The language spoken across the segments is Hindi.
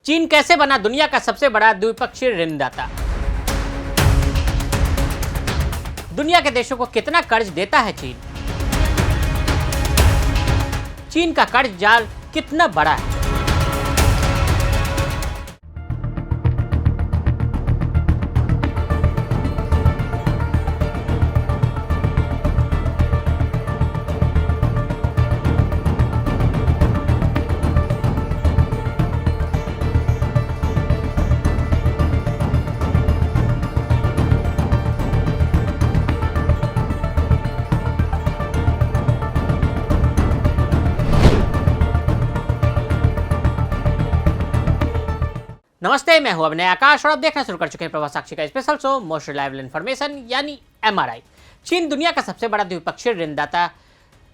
चीन कैसे बना दुनिया का सबसे बड़ा द्विपक्षीय ऋणदाता? दुनिया के देशों को कितना कर्ज देता है चीन? चीन का कर्ज जाल कितना बड़ा है? नमस्ते, मैं हूं अभिनय आकाश और आप देखना शुरू कर चुके हैं प्रभा साक्षी का special show most reliable information यानी एमआरआई। चीन दुनिया का सबसे बड़ा द्विपक्षीय ऋणदाता।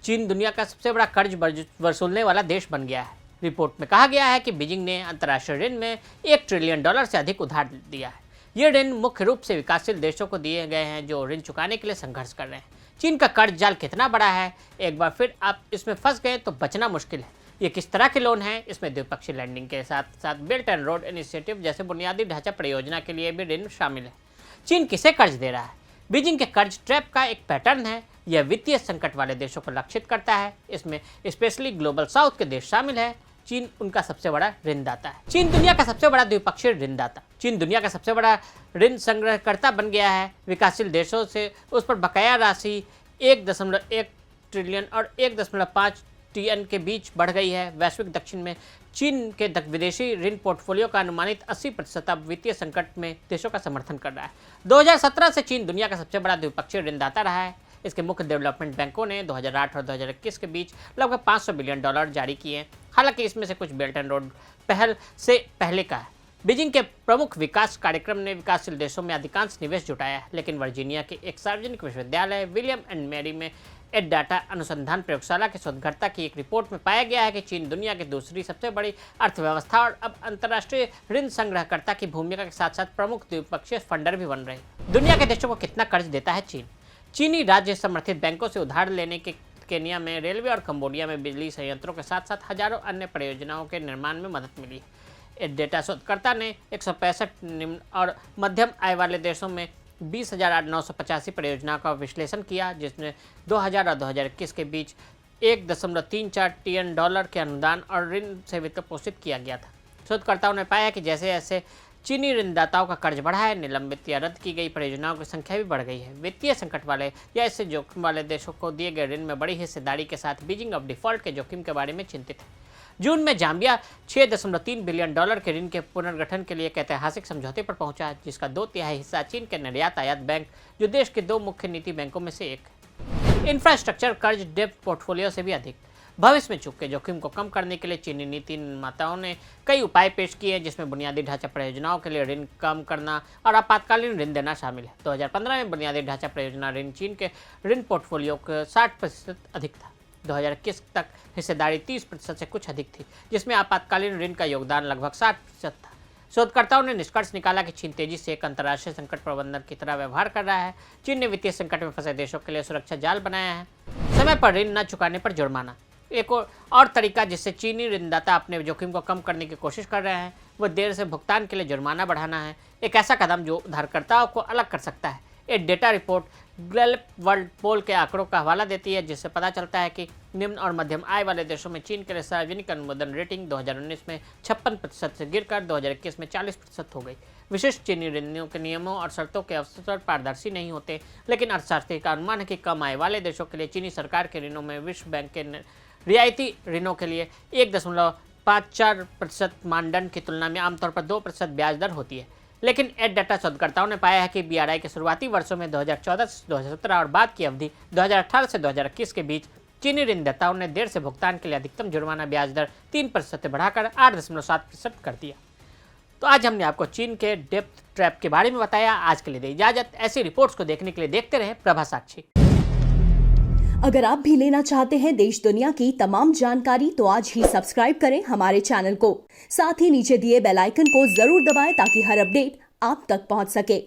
चीन दुनिया का सबसे बड़ा कर्ज वसूलने वाला देश बन गया है। रिपोर्ट में कहा गया है कि बीजिंग ने अंतर्राष्ट्रीय ऋण में $1 ट्रिलियन से अधिक उधार दिया है। ये ऋण मुख्य रूप से विकासशील देशों को दिए गए हैं जो ऋण चुकाने के लिए संघर्ष कर रहे हैं। चीन का कर्ज जाल कितना बड़ा है, एक बार फिर आप इसमें फंस गए तो बचना मुश्किल है। ये किस तरह के लोन हैं? इसमें द्विपक्षीय लैंडिंग के साथ साथ बेल्ट एंड रोड इनिशिएटिव जैसे बुनियादी ढांचा परियोजना के लिए भी ऋण शामिल है। चीन किसे कर्ज दे रहा है? बीजिंग के कर्ज ट्रैप का एक पैटर्न है। यह वित्तीय संकट वाले देशों को लक्षित करता है। इसमें स्पेशली ग्लोबल साउथ के देश शामिल है। चीन उनका सबसे बड़ा ऋणदाता है। चीन दुनिया का सबसे बड़ा द्विपक्षीय ऋणदाता। चीन दुनिया का सबसे बड़ा ऋण संग्रहकर्ता बन गया है। विकासशील देशों से उस पर बकाया राशि 1.1 ट्रिलियन और 1.5 ट्रिलियन के बीच बढ़ गई है। वैश्विक दक्षिण में चीन के विदेशी ऋण पोर्टफोलियो का अनुमानित 80% अब वित्तीय संकट में देशों का समर्थन कर रहा है। 2017 से चीन दुनिया का सबसे बड़ा द्विपक्षीय ऋणदाता रहा है। इसके मुख्य डेवलपमेंट बैंकों ने 2008 और 2021 के बीच लगभग $500 बिलियन जारी किए हैं। हालांकि इसमें से कुछ बेल्ट एंड रोड पहल से पहले का है। बीजिंग के प्रमुख विकास कार्यक्रम ने विकासशील देशों में अधिकांश निवेश जुटाया है, लेकिन वर्जीनिया के एक सार्वजनिक विश्वविद्यालय विलियम एंड मैरी में एड डाटा अनुसंधान प्रयोगशाला के शोधकर्ता की एक रिपोर्ट में पाया गया है कि चीन दुनिया की दूसरी सबसे बड़ी अर्थव्यवस्था और अब अंतर्राष्ट्रीय ऋण संग्रहकर्ता की भूमिका के साथ साथ प्रमुख द्विपक्षीय फंडर भी बन रहे हैं। दुनिया के देशों को कितना कर्ज देता है चीन? चीनी राज्य समर्थित बैंकों से उधार लेने के केन्या में रेलवे और कंबोडिया में बिजली संयंत्रों के साथ साथ हजारों अन्य परियोजनाओं के निर्माण में मदद मिली है। डेटा शोधकर्ता ने 165 निम्न और मध्यम आय वाले देशों में 20,985 परियोजनाओं का विश्लेषण किया, जिसमें 2000 और 2021 के बीच $1.34 ट्रिलियन के अनुदान और ऋण से वित्त पोषित किया गया था। शोधकर्ताओं ने पाया कि जैसे जैसे चीनी ऋणदाताओं का कर्ज बढ़ा है, निलंबित या रद्द की गई परियोजनाओं की संख्या भी बढ़ गई है। वित्तीय संकट वाले या इससे जोखिम वाले देशों को दिए गए ऋण में बड़ी हिस्सेदारी के साथ बीजिंग अब डिफॉल्ट के जोखिम के बारे में चिंतित है। जून में जाम्बिया $6.3 बिलियन के ऋण के पुनर्गठन के लिए एक ऐतिहासिक समझौते पर पहुंचा, जिसका 2/3 हिस्सा चीन के निर्यात आयात बैंक, जो देश के 2 मुख्य नीति बैंकों में से एक है। इंफ्रास्ट्रक्चर कर्ज डेब्ट पोर्टफोलियो से भी अधिक। भविष्य में चूक के जोखिम को कम करने के लिए चीनी नीति निर्माताओं ने कई उपाय पेश किए हैं, जिसमें बुनियादी ढांचा परियोजनाओं के लिए ऋण कम करना और आपातकालीन ऋण देना शामिल है। 2015 में बुनियादी ढांचा परियोजना ऋण चीन के ऋण पोर्टफोलियो का 60% अधिक था। 2021 तक हिस्सेदारी 30% से कुछ अधिक थी, जिसमें आपातकालीन ऋण का योगदान लगभग 60% था। शोधकर्ताओं ने निष्कर्ष निकाला कि चीन तेजी से एक अंतर्राष्ट्रीय संकट प्रबंधन की तरह व्यवहार कर रहा है। चीन ने वित्तीय संकट में फंसे देशों के लिए सुरक्षा जाल बनाया है। समय पर ऋण न चुकाने पर जुर्माना। एक और तरीका जिससे चीनी ऋणदाता अपने जोखिम को कम करने की कोशिश कर रहे हैं वो देर से भुगतान के लिए जुर्माना बढ़ाना है। एक ऐसा कदम जो उधारकर्ताओं को अलग कर सकता है। एक डेटा रिपोर्ट गैलप वर्ल्ड पोल के आंकड़ों का हवाला देती है, जिससे पता चलता है कि निम्न और मध्यम आय वाले देशों में चीन के लिए सार्वजनिक अनुमोदन रेटिंग 2019 में 56% से गिरकर 2021 में 40% हो गई। विशिष्ट चीनी ऋणों के नियमों और शर्तों के अवसर पारदर्शी नहीं होते, लेकिन अर्थशास्त्री का अनुमान है कि कम आय वाले देशों के लिए चीनी सरकार के ऋणों में विश्व बैंक के रियायती ऋणों के लिए 1.54% मानदंड की तुलना में आमतौर पर 2% ब्याज दर होती है। लेकिन एड डाटा शोधकर्ताओं ने पाया है कि बीआरआई के शुरुआती वर्षों में 2014 से 2017 और बाद की अवधि 2018 से 2021 के बीच चीनी ऋणदाताओं ने देर से भुगतान के लिए अधिकतम जुर्माना ब्याज दर 3% से बढ़ाकर 8.7% कर दिया। तो आज हमने आपको चीन के डेप्थ ट्रैप के बारे में बताया। आज के लिए दी इजाजत। ऐसी रिपोर्ट्स को देखने के लिए देखते रहे प्रभा साक्षी। अगर आप भी लेना चाहते हैं देश दुनिया की तमाम जानकारी तो आज ही सब्सक्राइब करें हमारे चैनल को। साथ ही नीचे दिए बेल आइकन को जरूर दबाएं ताकि हर अपडेट आप तक पहुंच सके।